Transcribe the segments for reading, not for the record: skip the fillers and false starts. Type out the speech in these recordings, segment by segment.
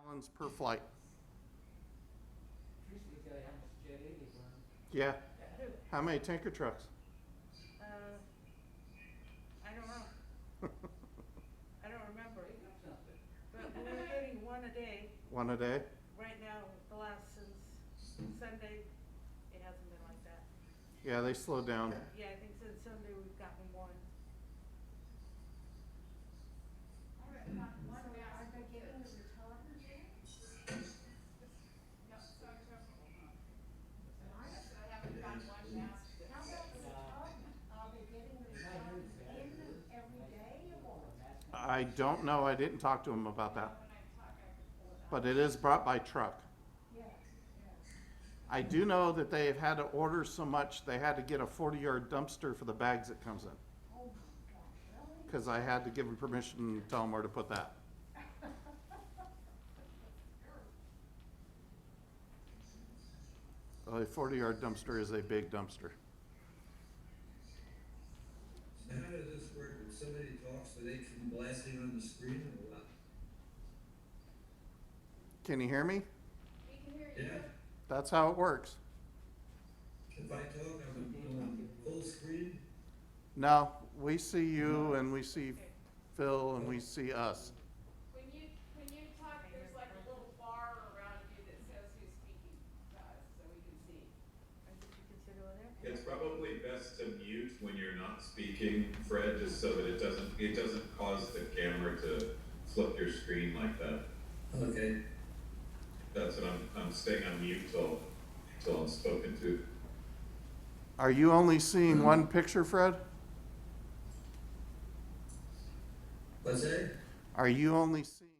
Gallons per flight. Yeah. How many tanker trucks? I don't know. I don't remember. But we're getting one a day. One a day? Right now, since Sunday, it hasn't been like that. Yeah, they slowed down. Yeah, I think since Sunday we've gotten one. I don't know. I didn't talk to him about that. But it is brought by truck. I do know that they've had to order so much, they had to get a 40-yard dumpster for the bags that comes in. Because I had to give them permission and tell them where to put that. A 40-yard dumpster is a big dumpster. So how does this work? When somebody talks, do they come blasting on the screen or what? Can you hear me? We can hear you. Yeah, That's how it works. if I talk, I'm on full screen? No, we see you and we see Phil and we see us. When you talk, there's like a little bar around you that says who's speaking to us, so we can see. It's probably best to mute when you're not speaking, Fred, just so that it doesn't cause the camera to flip your screen like that. Okay. That's what I'm staying on mute till I'm spoken to. Are you only seeing one picture, Fred? What's that? Are you only seeing?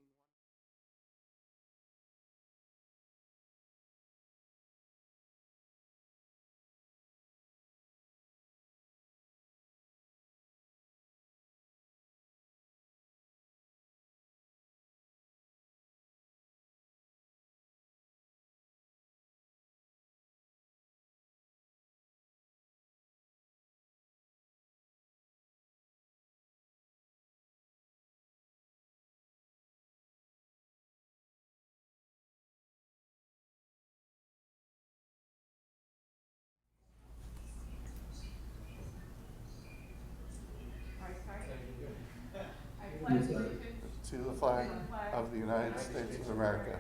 To the flag of the United States of America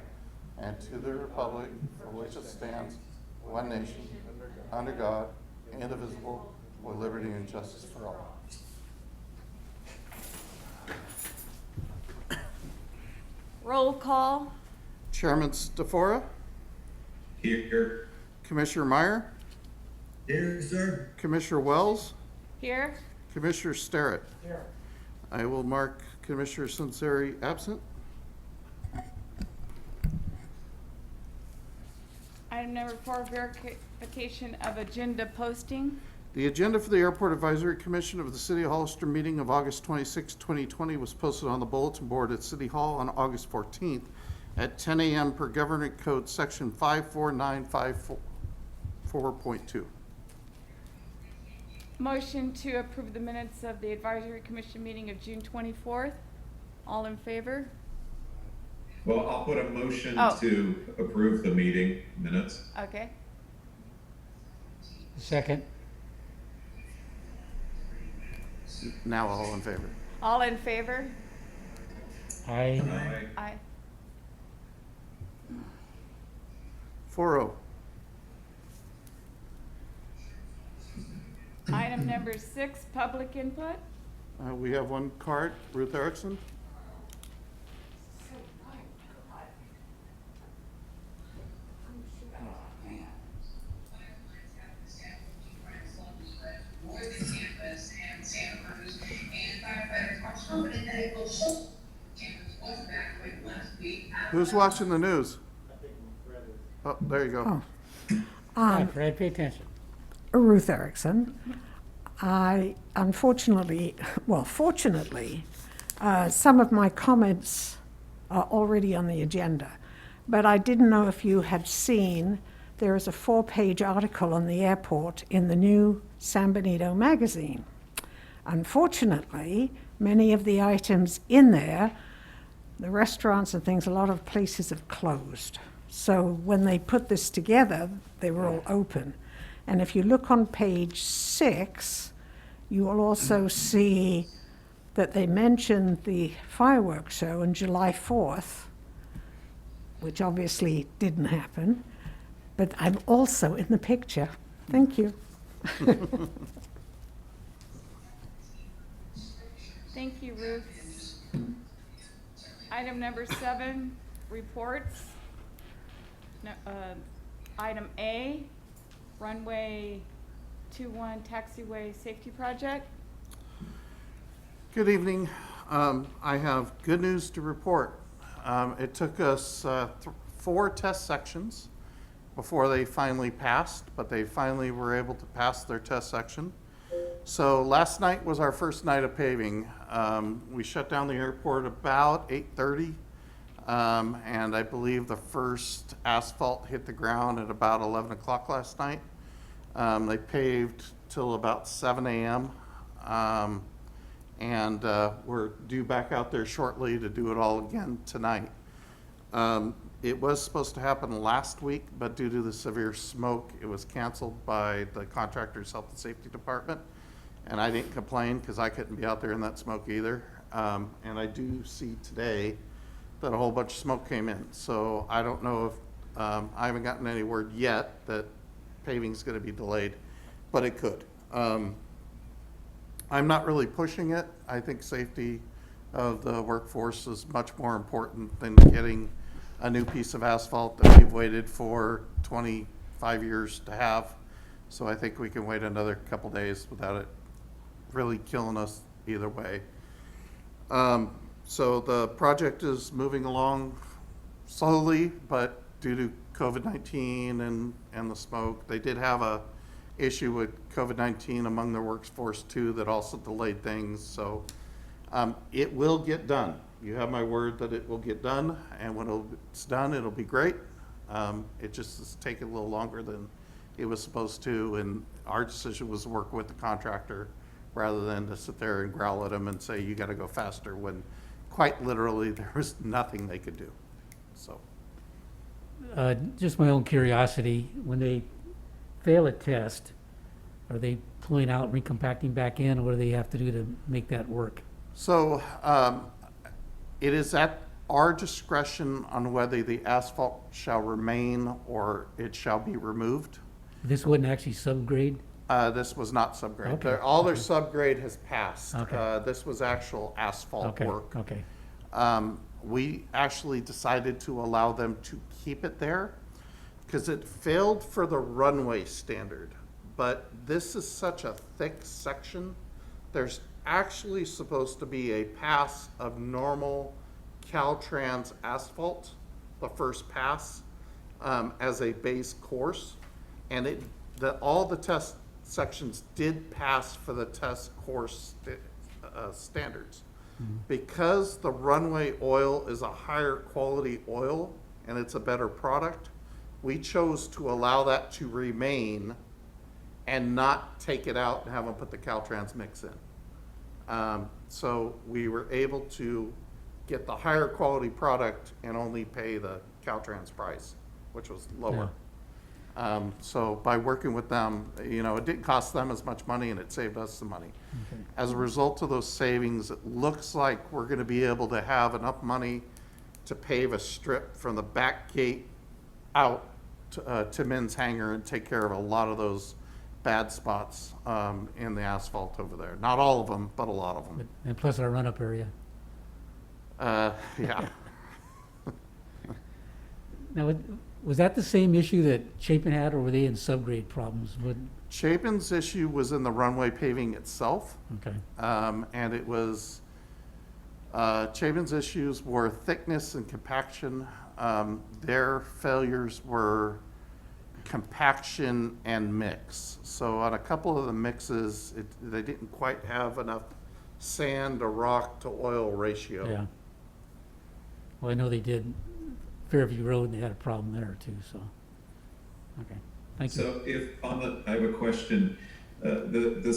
and to the republic for which it stands, one nation, under God, indivisible, with liberty and justice for all. Roll call. Chairman Stefora, Here. Commissioner Meyer, Here, sir. Commissioner Wells, Here. Commissioner Starrett. Here. I will mark Commissioner Sunseri absent. Item number 4, verification of agenda posting. The agenda for the Airport Advisory Commission of the City of Hollister meeting of August 26, 2020 was posted on the bulletin board at City Hall on August 14th at 10 a.m. per Government Code Section 54954.2. Motion to approve the minutes of the advisory commission meeting of June 24th. All in favor? Well, I'll put a motion Oh. to approve the meeting minutes. Okay. Second. Now all in favor. All in favor? Aye. Aye. Aye. 4-0. Item number 6, public input. We have one card, Ruth Erickson. Who's watching the news? Oh, there you go. Hi, Fred, pay attention. Ruth Erickson. I fortunately, some of my comments are already on the agenda, but I didn't know if you had seen, there is a 4-page article on the airport in the new San Benito magazine. Unfortunately, many of the items in there the restaurants and things, a lot of places have closed. So when they put this together, they were all open. And if you look on page 6, you will also see that they mentioned the fireworks show on July 4th, which obviously didn't happen, but I'm also in the picture. Thank you. Thank you, Ruth. Item number 7, reports. Item A, runway 21 taxiway safety project. Good evening. I have good news to report. It took us 4 test sections before they finally passed, but they finally were able to pass their test section. So last night was our first night of paving. We shut down the airport about 8:30, and I believe the first asphalt hit the ground at about 11 o'clock last night. They paved till about 7 a.m. And we're due back out there shortly to do it all again tonight. It was supposed to happen last week, but due to the severe smoke, it was canceled by the contractor's health and safety department. And I didn't complain because I couldn't be out there in that smoke either. And I do see today that a whole bunch of smoke came in. So I don't know if, I haven't gotten any word yet that paving's gonna be delayed, but it could. I'm not really pushing it. I think safety of the workforce is much more important than getting a new piece of asphalt that we've waited for 25 years to have. So I think we can wait another couple days without it really killing us either way. So the project is moving along slowly, but due to COVID-19 and the smoke, they did have a issue with COVID-19 among their workforce too that also delayed things. So it will get done. You have my word that it will get done, and when it's done, it'll be great. It just is taking a little longer than it was supposed to, and our decision was to work with the contractor rather than to sit there and growl at them and say, you gotta go faster, when quite literally there was nothing they could do. So. Just my own curiosity, when they fail a test, are they pulling out, recompacting back in, or what do they have to do to make that work? So it is at our discretion on whether the asphalt shall remain or it shall be removed. This wasn't actually subgrade? This was not subgrade. Okay. All their subgrade has passed. Okay. This was actual asphalt work. Okay. We actually decided to allow them to keep it there because it failed for the runway standard. But this is such a thick section. There's actually supposed to be a pass of normal Caltrans asphalt, the first pass, as a base course. And all the test sections did pass for the test course standards. Because the runway oil is a higher quality oil and it's a better product, we chose to allow that to remain and not take it out and have them put the Caltrans mix in. So we were able to get the higher quality product and only pay the Caltrans price, which was lower. So by working with them, you know, it didn't cost them as much money and it saved us some money. Okay. As a result of those savings, it looks like we're gonna be able to have enough money to pave a strip from the back gate out to Men's Hangar and take care of a lot of those bad spots in the asphalt over there. Not all of them, but a lot of them. And plus our run-up area. Yeah. Now, was that the same issue that Chapin had, or were they in subgrade problems? Chapin's issue was in the runway paving itself. Okay. And it was, Chapin's issues were thickness and compaction. Their failures were compaction and mix. So on a couple of the mixes, they didn't quite have enough sand to rock to oil ratio. Yeah. Well, I know they did Fairview Road, they had a problem there too, so. Okay, thank you. So I have a question. The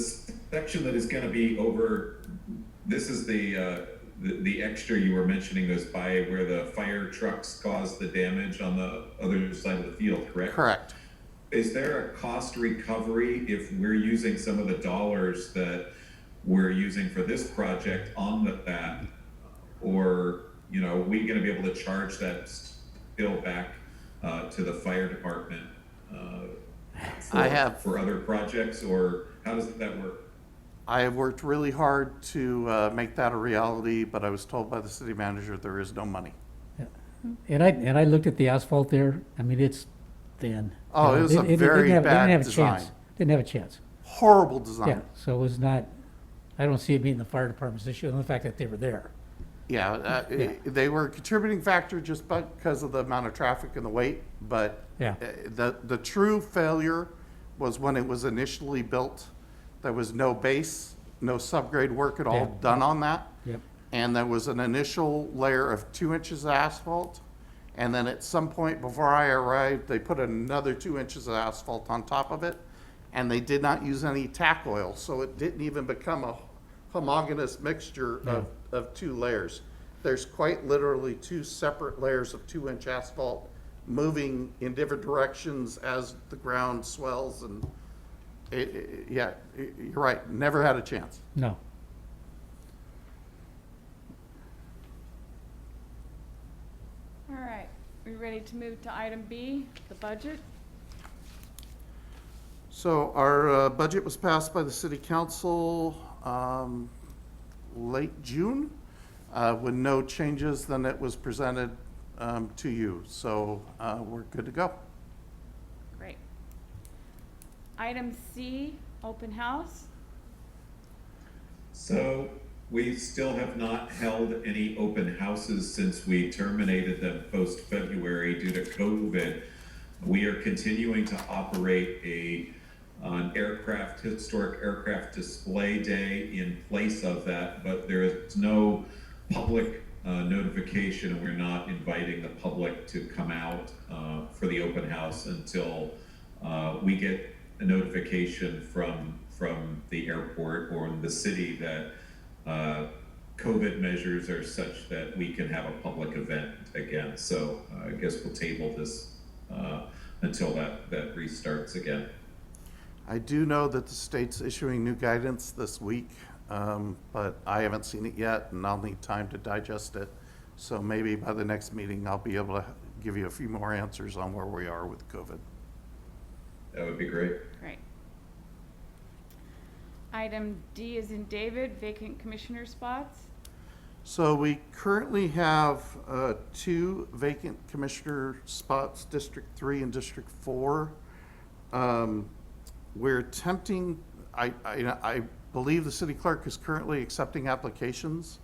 section that is gonna be over, this is the the extra you were mentioning goes by where the fire trucks caused the damage on the other side of the field, correct? Correct. Is there a cost recovery if we're using some of the dollars that we're using for this project on that? Or, you know, are we gonna be able to charge that bill back to the fire department for other projects, or how does that work? I have worked really hard to make that a reality, but I was told by the city manager there is no money. And I looked at the asphalt there, I mean, it's thin. Oh, it was a very didn't bad have a design. chance. Didn't have a chance. Horrible Yeah, design. so it was not, I don't see it being the fire department's issue, and the fact that they were there. Yeah, Yeah. they were a contributing factor just because of the amount of traffic and the weight, but Yeah. the true failure was when it was initially built. There was no base, no subgrade work at all Yeah. done on that. Yep. And there was an initial layer of 2 inches of asphalt. And then at some point before I arrived, they put another 2 inches of asphalt on top of it. And they did not use any tack oil, so it didn't even become a homogeneous mixture of 2 layers. There's quite literally 2 separate layers of 2-inch asphalt moving in different directions as the ground swells, and you're right, never had a chance. No. All right, we ready to move to item B, the budget? So our budget was passed by the city council late June with no changes. Then it was presented to you. So we're good to go. Great. Item C, open house. So we still have not held any open houses since we terminated them post-February due to COVID. We are continuing to operate an historic aircraft display day in place of that, but there is no public notification, and we're not inviting the public to come out for the open house until we get a notification from the airport or the city that COVID measures are such that we can have a public event again. So I guess we'll table this until that restarts again. I do know that the state's issuing new guidance this week, but I haven't seen it yet, and I'll need time to digest it. So maybe by the next meeting, I'll be able to give you a few more answers on where we are with COVID. That would be great. Great. Item D is in David, vacant commissioner spots. So we currently have 2 vacant commissioner spots, District 3 and District 4. We're attempting, I believe the city clerk is currently accepting applications,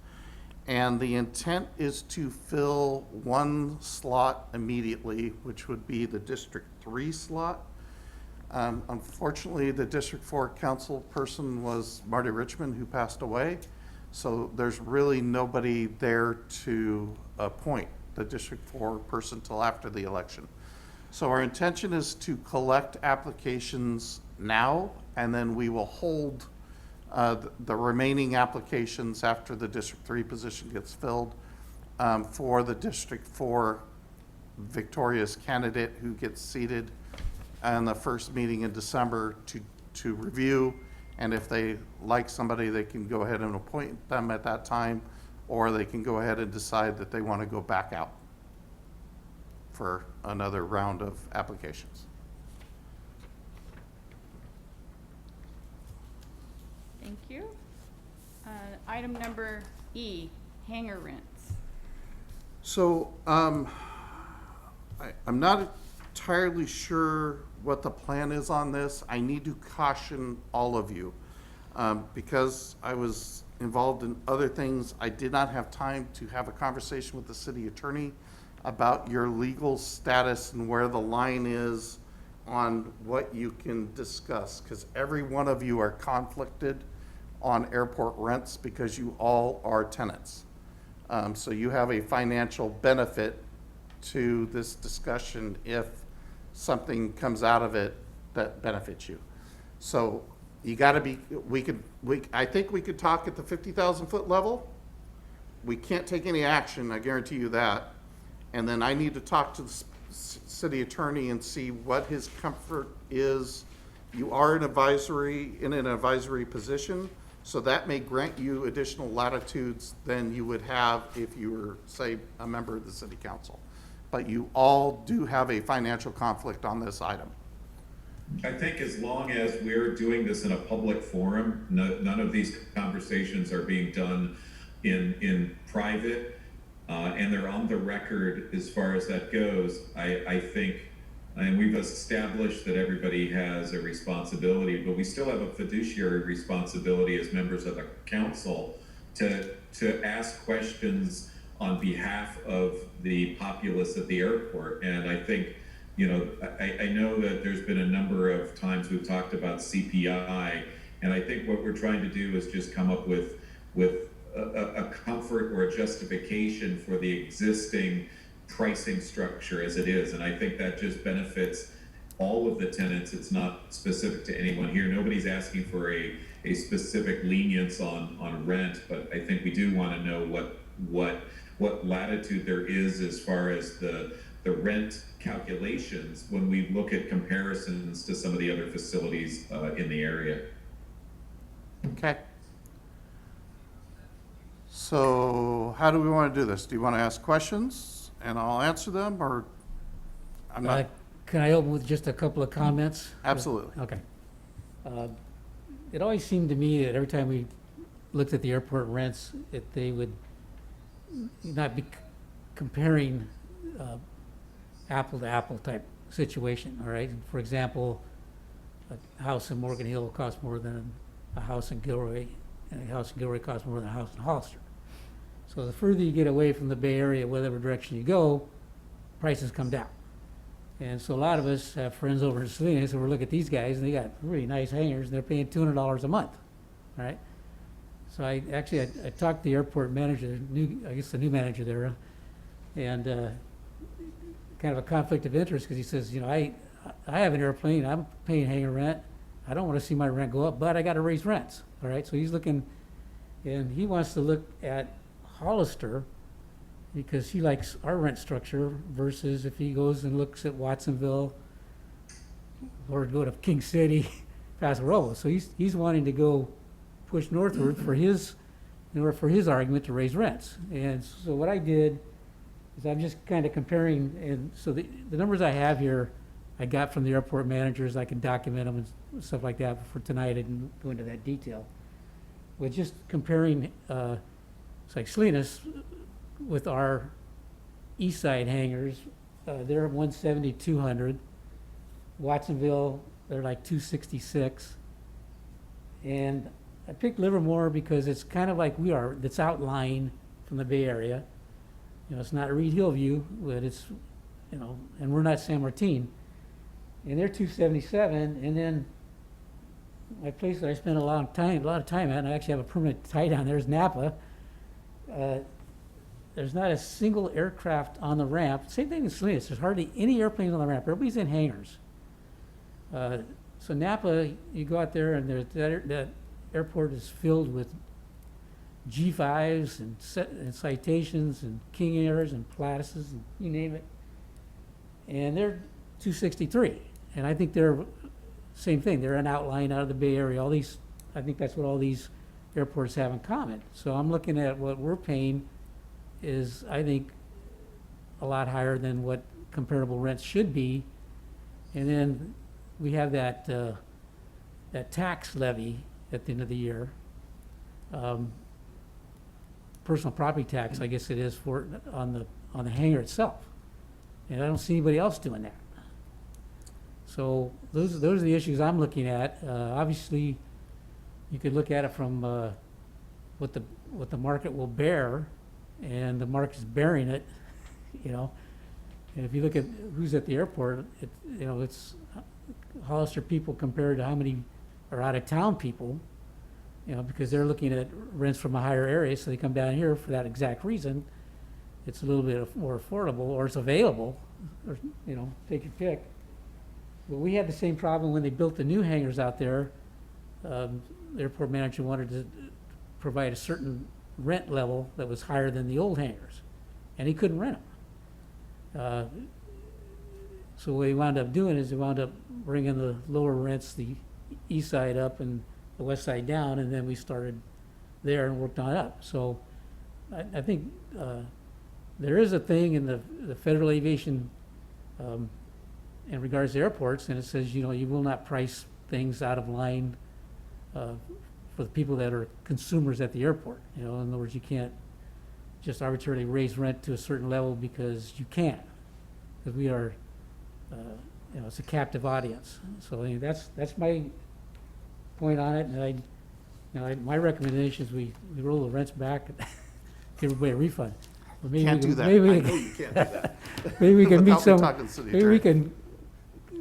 and the intent is to fill 1 slot immediately, which would be the District 3 slot. Unfortunately, the District 4 council person was Marty Richmond, who passed away. So there's really nobody there to appoint the District 4 person till after the election. So our intention is to collect applications now, and then we will hold the remaining applications after the District 3 position gets filled for the District 4 victorious candidate who gets seated on the first meeting in December to review. And if they like somebody, they can go ahead and appoint them at that time, or they can go ahead and decide that they want to go back out for another round of applications. Thank you. Item number E, hangar rents. So I'm not entirely sure what the plan is on this. I need to caution all of you because I was involved in other things. I did not have time to have a conversation with the city attorney about your legal status and where the line is on what you can discuss, because every one of you are conflicted on airport rents because you all are tenants. So you have a financial benefit to this discussion if something comes out of it that benefits you. So you got to be, I think we could talk at the 50,000 foot level we can't take any action, I guarantee you that. And then I need to talk to the city attorney and see what his comfort is. You are in an advisory position, so that may grant you additional latitudes than you would have if you were, say, a member of the city council. But you all do have a financial conflict on this item. I think as long as we're doing this in a public forum, none of these conversations are being done in private, and they're on the record as far as that goes. I think, and we've established that everybody has a responsibility, but we still have a fiduciary responsibility as members of the council to ask questions on behalf of the populace at the airport. And I think, you know, I know that there's been a number of times we've talked about CPI, and I think what we're trying to do is just come up with a comfort or a justification for the existing pricing structure as it is. And I think that just benefits all of the tenants. It's not specific to anyone here. Nobody's asking for a specific lenience on rent, but I think we do want to know what latitude there is as far as the rent calculations when we look at comparisons to some of the other facilities in the area. Okay. So how do we want to do this? Do you want to ask questions and I'll answer them, or I'm not? Can I open with just a couple of comments? Absolutely. Okay. It always seemed to me that every time we looked at the airport rents, they would not be comparing apple to apple type situation, all right? For example, a house in Morgan Hill costs more than a house in Gilroy, and a house in Gilroy costs more than a house in Hollister. So the further you get away from the Bay Area, whatever direction you go, prices come down. And so a lot of us have friends over in Salinas, and we look at these guys, and they got really nice hangars, and they're paying $200 a month, right? So I talked to the airport manager, the new manager there, and kind of a conflict of interest, because he says, you know, I have an airplane, I'm paying hangar rent, I don't want to see my rent go up, but I got to raise rents, all right? So he's looking, and he wants to look at Hollister, because he likes our rent structure versus if he goes and looks at Watsonville or go to King City, Paso Robles. So he's wanting to go push northward for his, in order for his argument to raise rents. And so what I did is I'm just kind of comparing, and so the numbers I have here, I got from the airport managers. I can document them and stuff like that. But for tonight, I didn't go into that detail. But just comparing, it's like Salinas with our east side hangars, they're 170, 200. Watsonville, they're like 266. And I picked Livermore because it's kind of like we are, it's outlying from the Bay Area. You know, it's not Reed Hillview, but it's, you know, and we're not San Martin. And they're 277, and then my place that I spent a lot of time at, and I actually have a permanent tie down there, is Napa. There's not a single aircraft on the ramp. Same thing in Salinas. There's hardly any airplanes on the ramp. Everybody's in hangars. So Napa, you go out there, and that airport is filled with G5s and Citations and King Airs and Platuses and you name it. And they're 263. And I think they're same thing. They're an outline out of the Bay Area. All these, I think that's what all these airports have in common. So I'm looking at what we're paying is, I think, a lot higher than what comparable rents should be. And then we have that tax levy at the end of the year. Personal property tax, I guess it is, for on the hangar itself. And I don't see anybody else doing that. So those are the issues I'm looking at. Obviously, you could look at it from what the market will bear, and the market's bearing it, you know. And if you look at who's at the airport, it's Hollister people compared to how many are out of town people, you know, because they're looking at rents from a higher area, so they come down here for that exact reason. It's a little bit more affordable, or it's available, or, you know, take your pick. But we had the same problem when they built the new hangars out there. The airport manager wanted to provide a certain rent level that was higher than the old hangars, and he couldn't rent them. So what he wound up doing is he wound up bringing the lower rents, the east side up and the west side down, and then we started there and worked on it up. So I think there is a thing in the Federal Aviation in regards to airports, and it says, you will not price things out of line for the people that are consumers at the airport. In other words, you can't just arbitrarily raise rent to a certain level because you can, because we are, it's a captive audience. So I mean, that's my point on it, and my recommendation is we roll the rents back and give everybody a refund. But maybe Can't we do can- that. maybe I we know can- you can't do that. Maybe we can meet Without me some, talking to the city maybe we attorney. can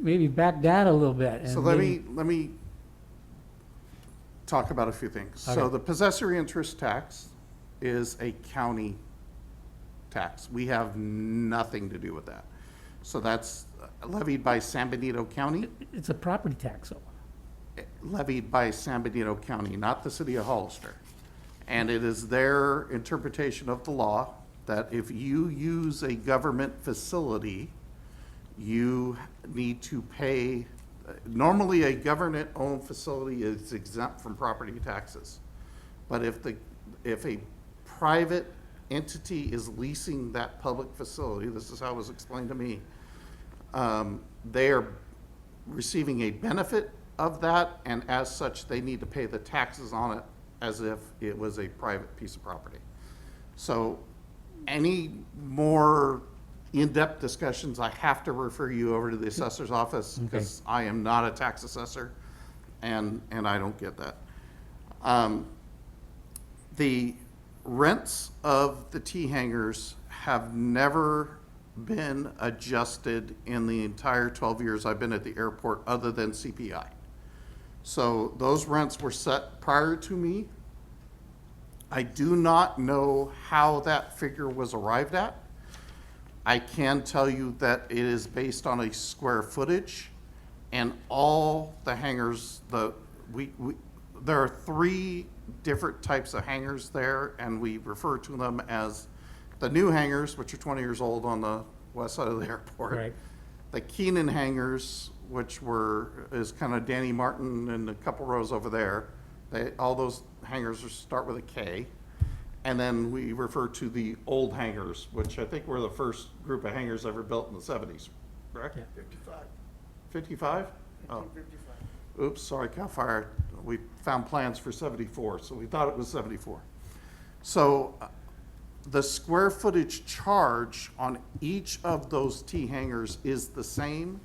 maybe back down a little bit. And So let maybe- me talk about a few things. So Okay. the possessory interest tax is a county tax. We have nothing to do with that. So that's levied by San Benito County, It's a property tax, though. levied by San Benito County, not the city of Hollister. And it is their interpretation of the law that if you use a government facility, you need to pay, normally a government-owned facility is exempt from property taxes. But if a private entity is leasing that public facility, this is how it was explained to me, they are receiving a benefit of that, and as such, they need to pay the taxes on it as if it was a private piece of property. So any more in-depth discussions, I have to refer you over to the assessor's office, because I am not a tax assessor, and I don't get that. The rents of the T hangars have never been adjusted in the entire 12 years I've been at the airport, other than CPI. So those rents were set prior to me. I do not know how that figure was arrived at. I can tell you that it is based on a square footage, and all the hangars, there are 3 different types of hangars there, and we refer to them as the new hangars, which are 20 years old on the west side of the airport. Right. The Keenan hangars, which is kind of Danny Martin and a couple rows over there. All those hangars start with a K. And then we refer to the old hangars, which I think were the first group of hangars ever built in the 70s, correct? Yeah. 55? Oh. Oops, sorry, Cal Fire. We found plans for 74, so we thought it was 74. So the square footage charge on each of those T hangars is the same.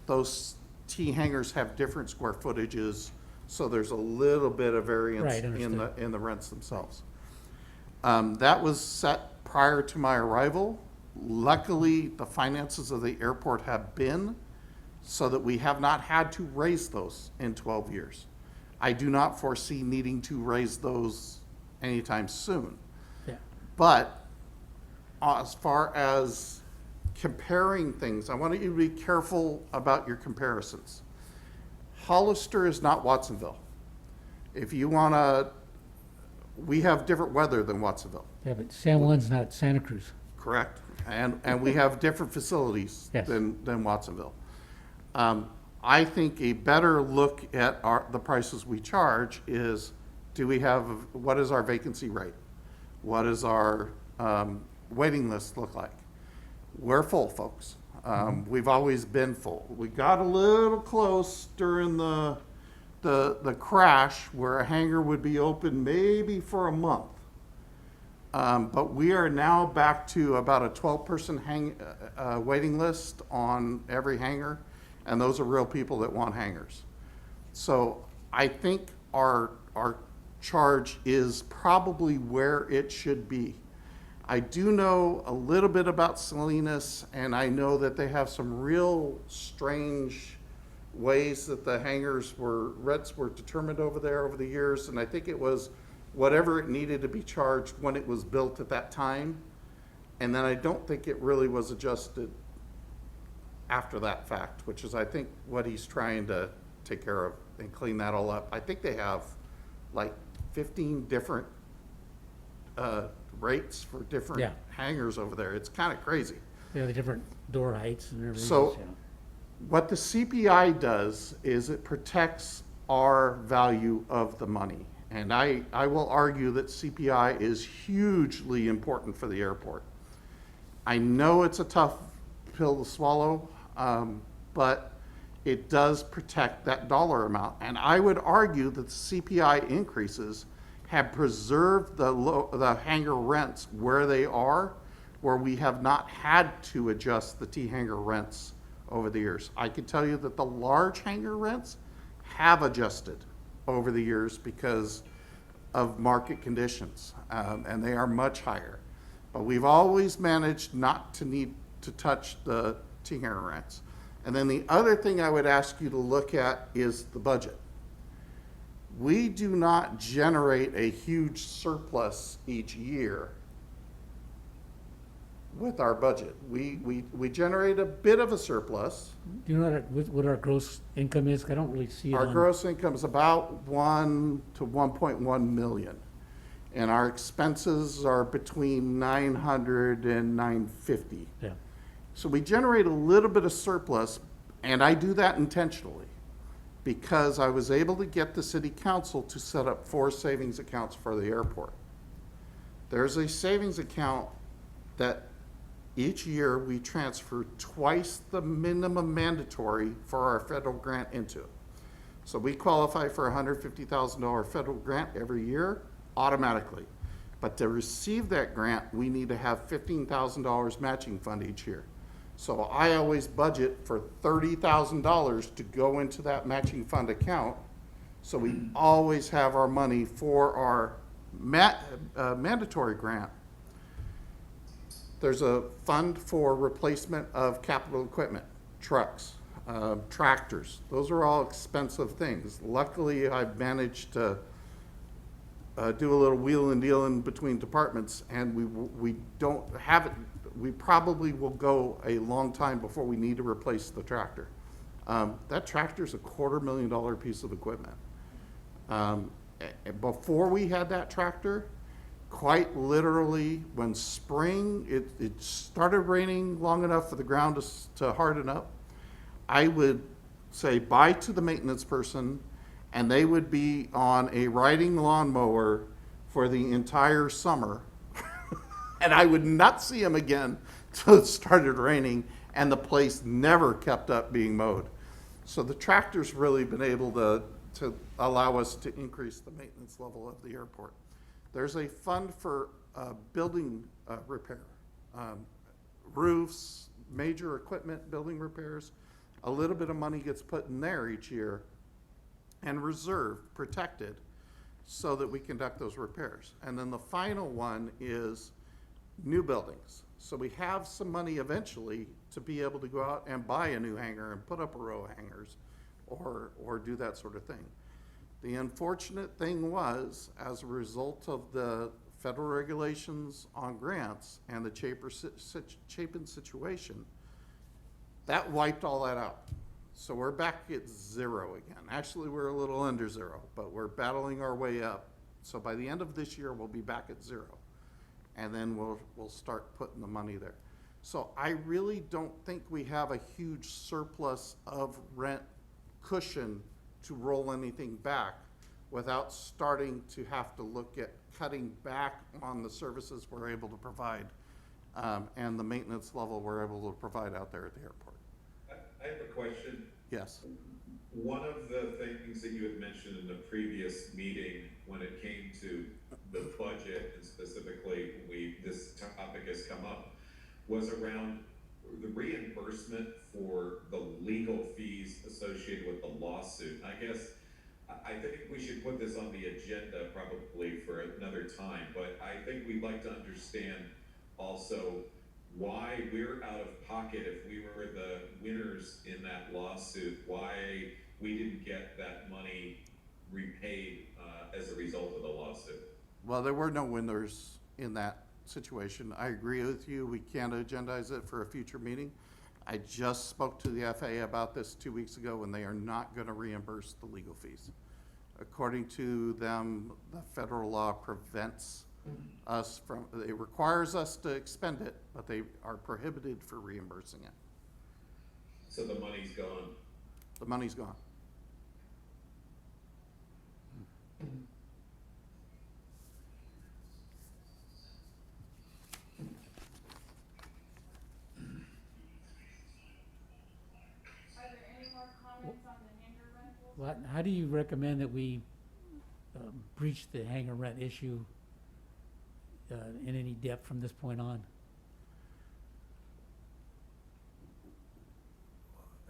Those T hangars have different square footages, so there's a little bit of variance Right, understood. in the rents themselves. That was set prior to my arrival. Luckily, the finances of the airport have been so that we have not had to raise those in 12 years. I do not foresee needing to raise those anytime soon. Yeah. But as far as comparing things, I want you to be careful about your comparisons. Hollister is not Watsonville. If you want to, we have different weather than Watsonville, Yeah, but San Juan's not Santa Cruz. correct? And we have different facilities Yes. than Watsonville. I think a better look at the prices we charge is, what is our vacancy rate? What does our waiting list look like? We're full, folks. We've always been full. We got a little close during the crash where a hangar would be open maybe for a month. But we are now back to about a 12-person waiting list on every hangar, and those are real people that want hangars. So I think our charge is probably where it should be. I do know a little bit about Salinas, and I know that they have some real strange ways that the rents were determined over there over the years, and I think it was whatever it needed to be charged when it was built at that time, and then I don't think it really was adjusted after that fact, which is I think what he's trying to take care of and clean that all up. I think they have like 15 different rates for different Yeah. hangars over there. It's kind of crazy. Yeah, the different door heights and everything So- else, yeah. What the CPI does is it protects our value of the money. And I will argue that CPI is hugely important for the airport. I know it's a tough pill to swallow, but it does protect that dollar amount. And I would argue that the CPI increases have preserved the hangar rents where they are, where we have not had to adjust the T hangar rents over the years. I can tell you that the large hangar rents have adjusted over the years because of market conditions, and they are much higher. But we've always managed not to need to touch the T hangar rents. And then the other thing I would ask you to look at is the budget. We do not generate a huge surplus each year with our budget. We generate a bit of a surplus. Do you know what our gross income is? I don't really see it Our on. gross income is about 1 to 1.1 million. And our expenses are between 900 and 950. Yeah, So we generate a little bit of surplus, and I do that intentionally because I was able to get the city council to set up 4 savings accounts for the airport. There's a savings account that each year we transfer twice the minimum mandatory for our federal grant into. So we qualify for a $150,000 federal grant every year automatically. But to receive that grant, we need to have $15,000 matching fund each year. So I always budget for $30,000 to go into that matching fund account. So we always have our money for our mandatory grant. There's a fund for replacement of capital equipment, trucks, tractors. Those are all expensive things. Luckily, I've managed to do a little wheel and dealing between departments, and we don't have it. We probably will go a long time before we need to replace the tractor. That tractor's a $250,000 piece of equipment. Before we had that tractor, quite literally, when spring, it started raining long enough for the ground to harden up, I would say bye to the maintenance person, and they would be on a riding lawnmower for the entire summer. And I would not see them again till it started raining, and the place never kept up being mowed. So the tractor's really been able to allow us to increase the maintenance level of the airport. There's a fund for building repair, roofs, major equipment, building repairs. A little bit of money gets put in there each year and reserved, protected, so that we conduct those repairs. And then the final one is new buildings. So we have some money eventually to be able to go out and buy a new hangar and put up a row of hangars or do that sort of thing. The unfortunate thing was, as a result of the federal regulations on grants and the Chapin situation, that wiped all that out. So we're back at 0 again. Actually, we're a little under 0, but we're battling our way up. So by the end of this year, we'll be back at 0. And then we'll start putting the money there. So I really don't think we have a huge surplus of rent cushion to roll anything back without starting to have to look at cutting back on the services we're able to provide and the maintenance level we're able to provide out there at the airport. I have a question. Yes. One of the things that you had mentioned in the previous meeting when it came to the budget, and specifically this topic has come up, was around the reimbursement for the legal fees associated with the lawsuit. I guess I think we should put this on the agenda probably for another time, but I think we'd like to understand also why we're out of pocket if we were the winners in that lawsuit, why we didn't get that money repaid as a result of the lawsuit. Well, there were no winners in that situation. I agree with you. We can't agendize it for a future meeting. I just spoke to the FAA about this 2 weeks ago, and they are not going to reimburse the legal fees. According to them, the federal law prevents us from, it requires us to expend it, but they are prohibited for reimbursing it. So the money's gone. The money's gone. Are there any more comments on the hangar rentals? Well, how do you recommend that we breach the hangar rent issue in any depth from this point on?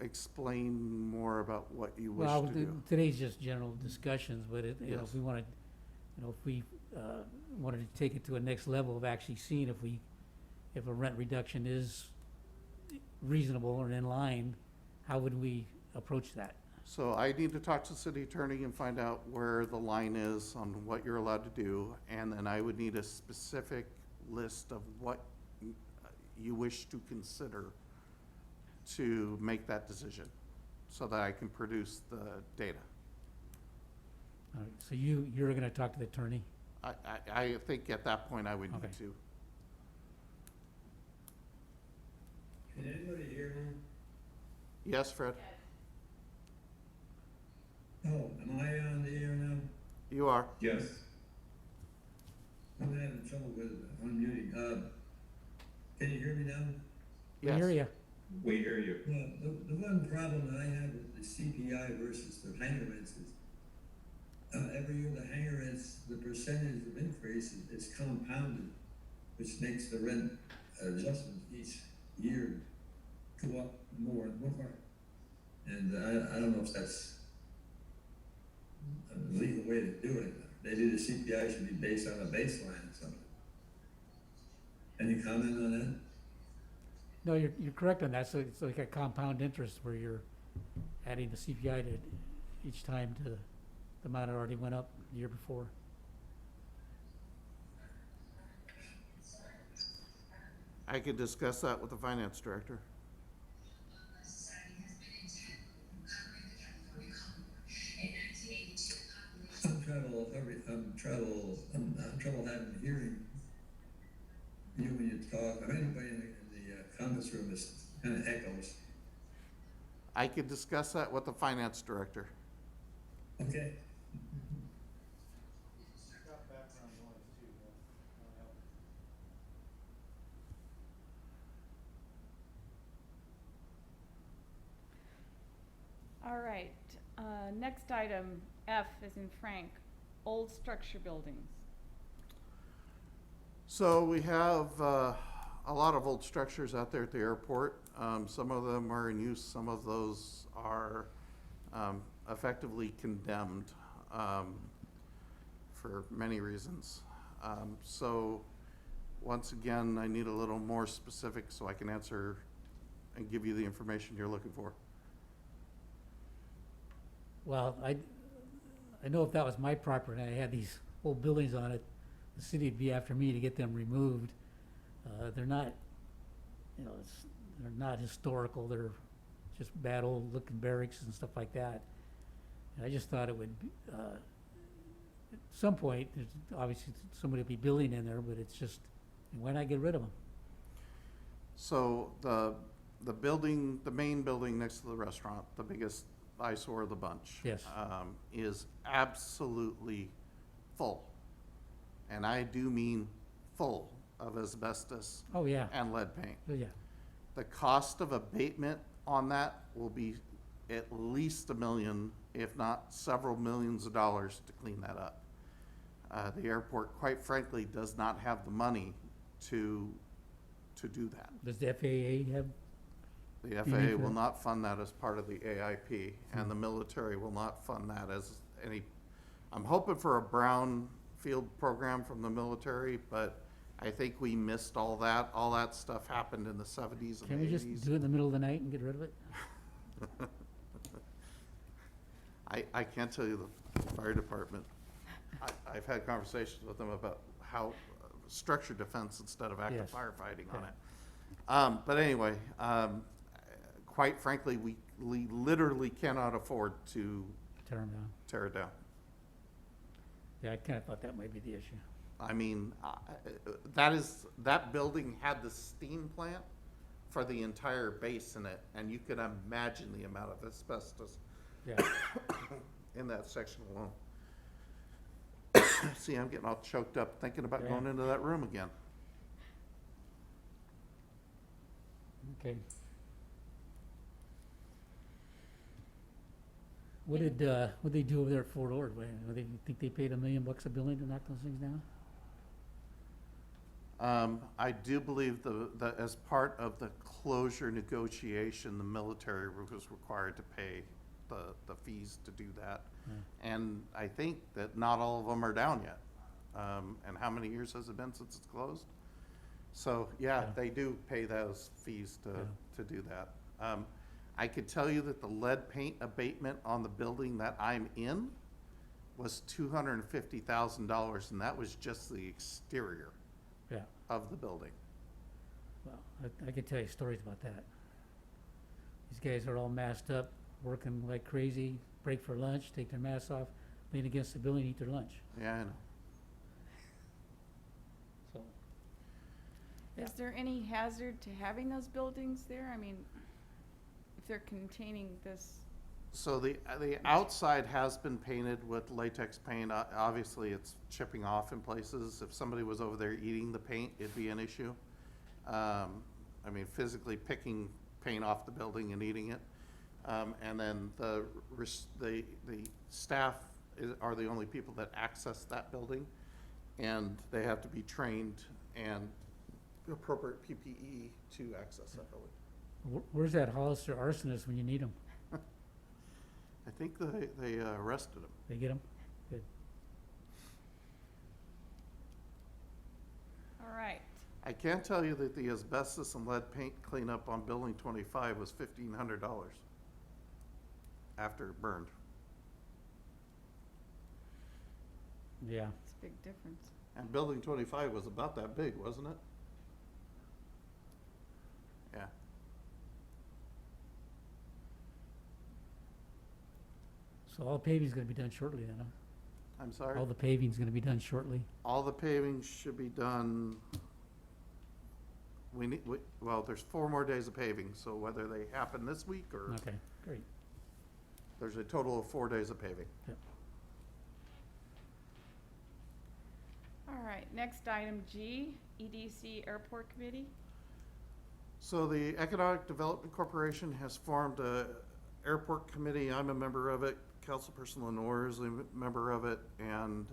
Explain more about what you wish Well, to do. today's just general discussions, but if Yes. we wanted, if we wanted to take it to a next level of actually seeing if a rent reduction is reasonable or in line, how would we approach that? So I need to talk to the city attorney and find out where the line is on what you're allowed to do, and then I would need a specific list of what you wish to consider to make that decision, so that I can produce the data. All right, so you're gonna talk to the attorney? I think at that point I would need Okay. to. Can anybody hear me? Yes, Fred? Oh, am I on the air now? You are. Yes. I'm having trouble with unmuting. Can you hear me now? We hear Yes. you. We hear you. Well, the one problem that I have with the CPI versus the hangar rents is, every year the hangar rents, the percentage of increase is compounded, which makes the rent adjustment each year go up more and more. And I don't know if that's a legal way to do it. Maybe the CPI should be based on a baseline or something. Any comment on that? No, you're correct on that. So it's like a compound interest where you're adding the CPI to each time to the amount that already went up the year before. I could discuss that with the finance director. I'm trouble having hearing you when you talk, or anybody in the conference room is kind of echoes. I could discuss that with the finance director. Okay. All right, next item, F is in Frank, old structure buildings. So we have a lot of old structures out there at the airport. Some of them are in use, some of those are effectively condemned for many reasons. So once again, I need a little more specific so I can answer and give you the information you're looking for. Well, I know if that was my property and I had these old buildings on it, the city would be after me to get them removed. They're not, they're not historical. They're just bad old looking barracks and stuff like that. And I just thought it would, at some point, there's obviously somebody will be building in there, but it's just, why not get rid of them? So the building, the main building next to the restaurant, the biggest eyesore of the bunch. Yes. Is absolutely full. And I do mean full of asbestos Oh, yeah. and lead paint. Oh, yeah. The cost of abatement on that will be at least $1 million, if not several millions of dollars to clean that up. The airport, quite frankly, does not have the money to do that. Does the FAA have, The need FAA for will that? not fund that as part of the AIP, and the military will not fund that as any, I'm hoping for a brownfield program from the military, but I think we missed all that. All that stuff happened in the 70s can and we 80s. just do it in the middle of the night and get rid of it? I can't tell you the fire department. I've had conversations with them about how structured defense instead of active Yes. firefighting on Yeah. it. But anyway, quite frankly, we literally cannot afford to Tear them down. tear it down. Yeah, I kind of thought that might be the issue. I mean, that building had the steam plant for the entire base in it, and you can imagine the amount of asbestos Yeah, in that section alone. See, I'm getting all choked up thinking about Yeah. going into that room again. okay. What did they do over there at Fort Ord? They think they paid $1 million a building to knock those things down? I do believe that as part of the closure negotiation, the military was required to pay the fees to do that. And I think that not all of them are down yet. And how many years has it been since it's closed? So, yeah, Yeah. they do pay those fees Yeah. to do that. I could tell you that the lead paint abatement on the building that I'm in was $250,000, and that was just the exterior Yeah, of the building. well, I could tell you stories about that. These guys are all masked up, working like crazy, break for lunch, take their masks off, lean against the building, eat their lunch, Yeah, I know. so. Is there any hazard to having those buildings there? I mean, if they're containing this, So the outside has been painted with latex paint. Obviously, it's chipping off in places. If somebody was over there eating the paint, it'd be an issue. I mean, physically picking paint off the building and eating it. And then the staff are the only people that access that building, and they have to be trained and appropriate PPE to access that building. Where's that Hollister arsonist when you need him? I think they arrested him. They get him? Good. all right. I can tell you that the asbestos and lead paint cleanup on Building 25 was $1,500 after it burned. Yeah, It's a big difference. And Building 25 was about that big, wasn't it? Yeah. so all paving's gonna be done shortly then, huh? I'm sorry? All the paving's gonna be done shortly. All the paving should be done. Well, there's 4 more days of paving, so whether they happen this week or Okay, great. there's a total of 4 days of paving. Yep. All right, next item G, EDC Airport Committee. So the Economic Development Corporation has formed a airport committee. I'm a member of it. Councilperson Lenore is a member of it, and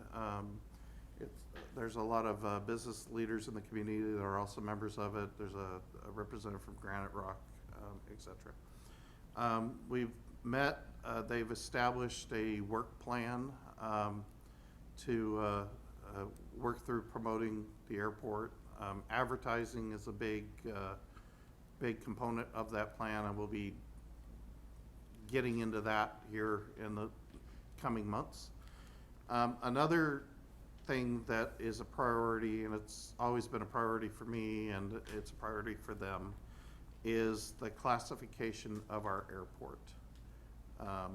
there's a lot of business leaders in the community that are also members of it. There's a representative from Granite Rock, et cetera. We've met. They've established a work plan to work through promoting the airport. Advertising is a big component of that plan, and we'll be getting into that here in the coming months. Another thing that is a priority, and it's always been a priority for me, and it's a priority for them, is the classification of our airport. I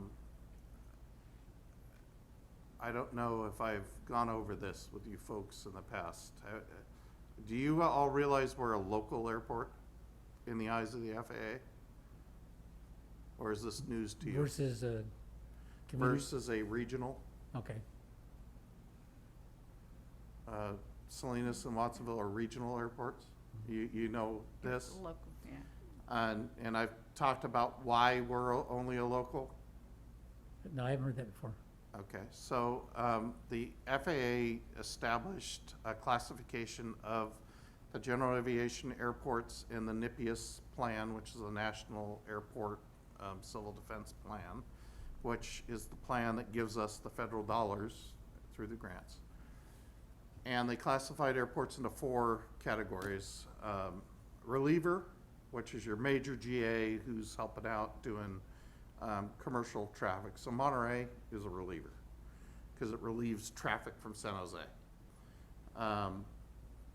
don't know if I've gone over this with you folks in the past. Do you all realize we're a local airport in the eyes of the FAA? Or is this news to you? Versus a community? Versus a regional? Okay, Salinas and Watsonville are regional airports. You know this? Local, yeah. And I've talked about why we're only a local. no, I haven't heard that before. Okay, so the FAA established a classification of the general aviation airports in the NIPIAS plan, which is the National Airport Civil Defense Plan, which is the plan that gives us the federal dollars through the grants. And they classified airports into 4 categories. Reliever, which is your major GA who's helping out doing commercial traffic. So Monterey is a reliever because it relieves traffic from San Jose.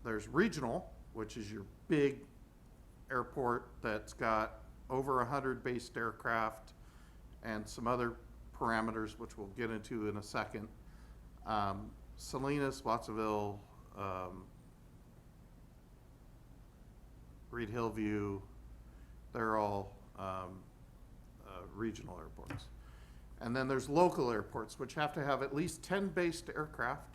There's regional, which is your big airport that's got over 100 based aircraft and some other parameters, which we'll get into in a second. Salinas, Watsonville, Reed Hillview, they're all regional airports. And then there's local airports, which have to have at least 10 based aircraft.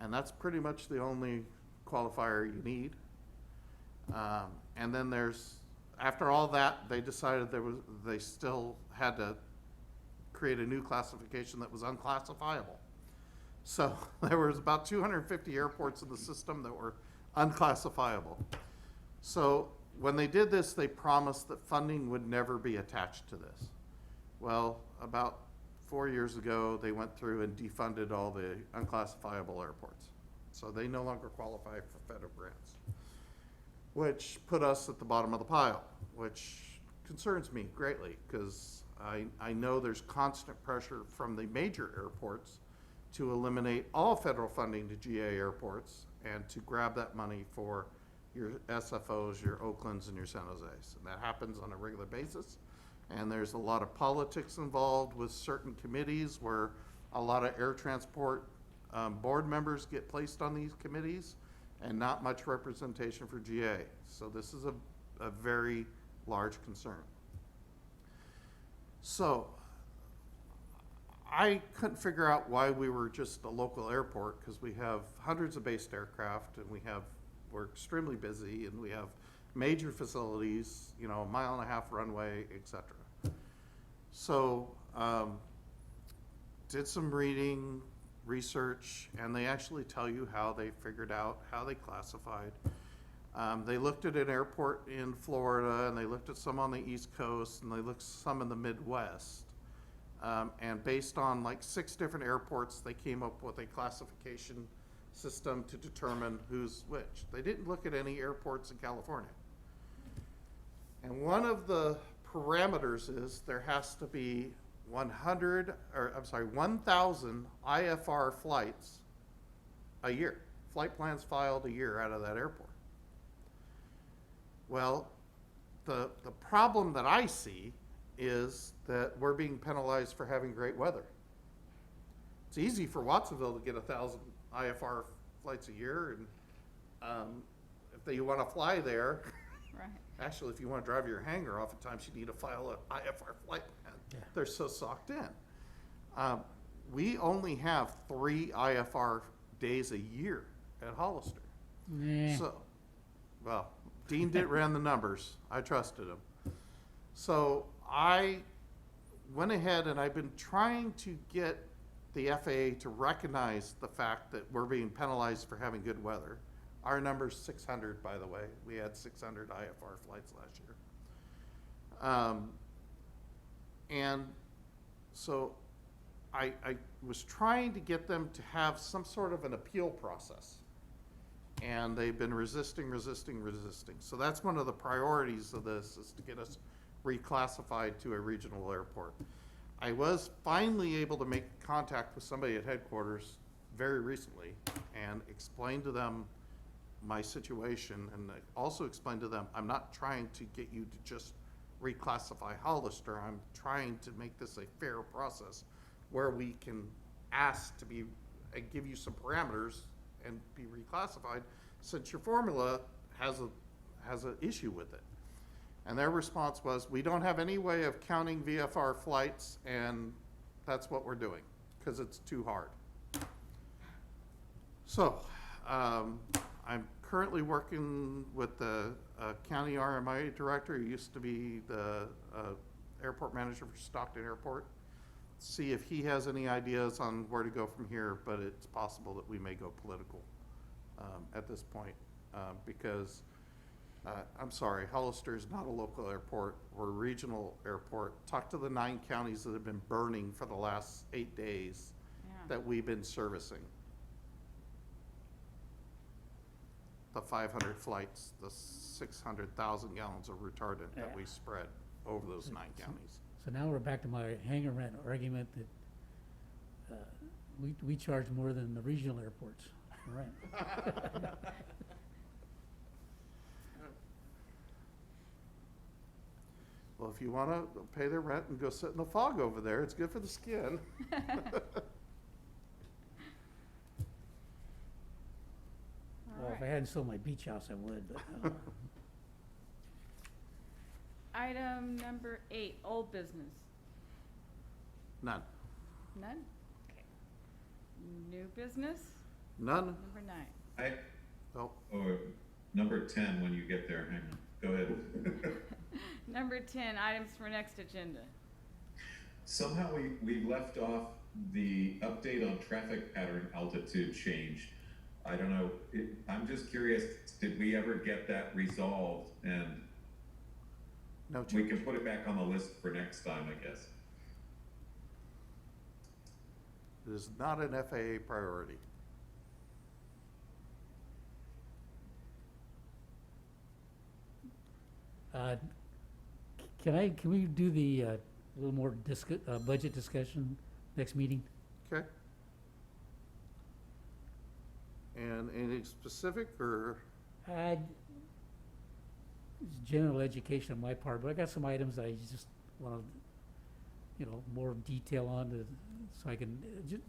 And that's pretty much the only qualifier you need. And then there's, after all that, they decided they still had to create a new classification that was unclassifiable. So there was about 250 airports in the system that were unclassifiable. So when they did this, they promised that funding would never be attached to this. Well, about 4 years ago, they went through and defunded all the unclassifiable airports. So they no longer qualify for federal grants, which put us at the bottom of the pile, which concerns me greatly because I know there's constant pressure from the major airports to eliminate all federal funding to GA airports and to grab that money for your SFOs, your Oaklands, and your San Jose's. And that happens on a regular basis. And there's a lot of politics involved with certain committees where a lot of air transport board members get placed on these committees and not much representation for GA. So this is a very large concern. So I couldn't figure out why we were just a local airport because we have hundreds of based aircraft and we're extremely busy and we have major facilities, you know, 1.5 mile runway, etc. So did some reading, research, and they actually tell you how they figured out, how they classified. They looked at an airport in Florida and they looked at some on the East Coast and they looked at some in the Midwest. And based on like 6 different airports, they came up with a classification system to determine who's which. They didn't look at any airports in California. And one of the parameters is there has to be 1,000 IFR flights a year. Flight plans filed a year out of that airport. Well, the problem that I see is that we're being penalized for having great weather. It's easy for Watsonville to get 1,000 IFR flights a year, and if you want to fly there, Right. actually, if you want to drive your hangar, oftentimes you need to file an IFR flight plan. Yeah. They're so socked in. We only have 3 IFR days a year at Hollister. Nah. So, well, Dean ran the numbers. I trusted him. So I went ahead and I've been trying to get the FAA to recognize the fact that we're being penalized for having good weather. Our number's 600, by the way. We had 600 IFR flights last year. And so I was trying to get them to have some sort of an appeal process. And they've been resisting. So that's one of the priorities of this, is to get us reclassified to a regional airport. I was finally able to make contact with somebody at headquarters very recently and explain to them my situation, and I also explained to them, I'm not trying to get you to just reclassify Hollister. I'm trying to make this a fair process where we can ask to be, give you some parameters and be reclassified, since your formula has an issue with it. And their response was, we don't have any way of counting VFR flights, and that's what we're doing, because it's too hard. So, I'm currently working with the county RMI director, who used to be the airport manager for Stockton Airport, see if he has any ideas on where to go from here, but it's possible that we may go political at this point, because I'm sorry, Hollister is not a local airport. We're a regional airport. Talk to the 9 counties that have been burning for the last 8 days Yeah. that we've been servicing. The 500 flights, the 600,000 gallons of retardant that we spread over those 9 counties. So now we're back to my hangar rent argument that we charge more than the regional airports for rent. Well, if you want to pay their rent and go sit in the fog over there, it's good for the skin. hadn't sold my beach house, I would, but, Item number 8, old business. None. None? Okay. New business, None? number 9. I, Oh, or number 10 when you get there, hang on, go ahead. Number 10, items for next agenda. Somehow we left off the update on traffic pattern altitude change. I don't know, I'm just curious, did we ever get that resolved? And no we change. can put it back on the list for next time, I guess. It is not an FAA priority. can we do the, little more budget discussion next meeting? Okay? And anything specific or, It's general education on my part, but I got some items I just want to, more detail on to, so I can,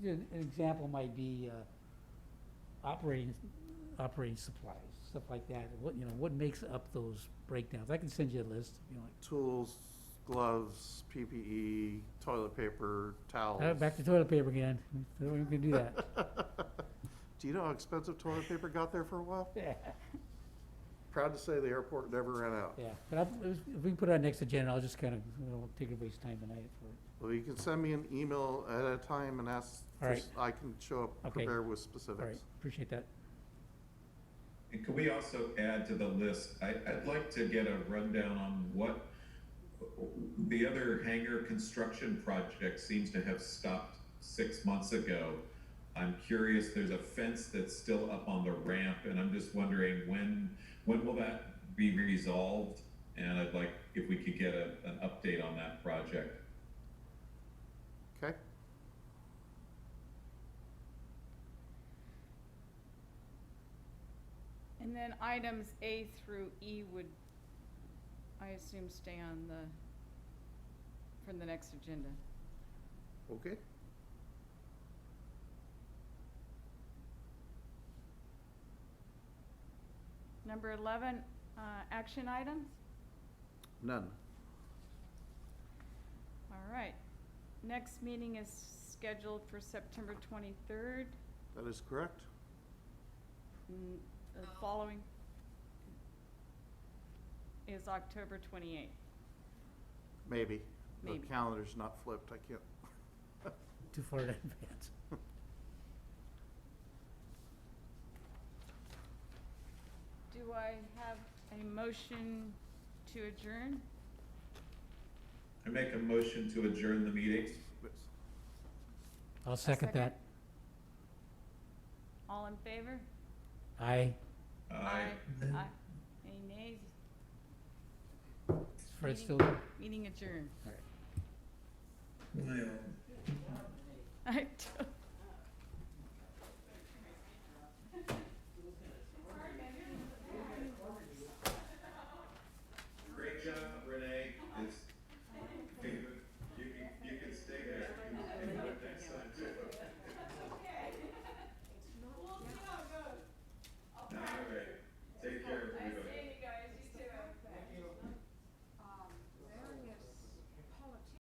an example might be, operating supplies, stuff like that. What makes up those breakdowns? I can send you a list if you like. tools, gloves, PPE, toilet paper, towels? Back to toilet paper again. We can do that. Do you know how expensive toilet paper got there for a while? Yeah, Proud to say the airport never ran out. yeah. But if we can put it on next agenda, I'll just kind of, take everybody's time tonight for it. Well, you can send me an email at a time and ask, All right. I can show up Okay. prepared with All right, specifics. appreciate that. And could we also add to the list, I'd like to get a rundown on what the other hangar construction project seems to have stopped 6 months ago. I'm curious, there's a fence that's still up on the ramp, and I'm just wondering when will that be resolved? And I'd like if we could get an update on that project. Okay? And then items A through E would, I assume, stay on for the next agenda. Okay? Number 11, action items. None. All right. Next meeting is scheduled for September 23rd. That is correct? The following is October 28th. Maybe. The Maybe. calendar's not flipped, I can't. Too far in advance. Do I have a motion to adjourn? I make a motion to adjourn the meeting. I'll second that. All in favor? Aye. Aye. Aye. Any nays? Is Fred Meeting- still there? Meeting adjourned. All right. Why, I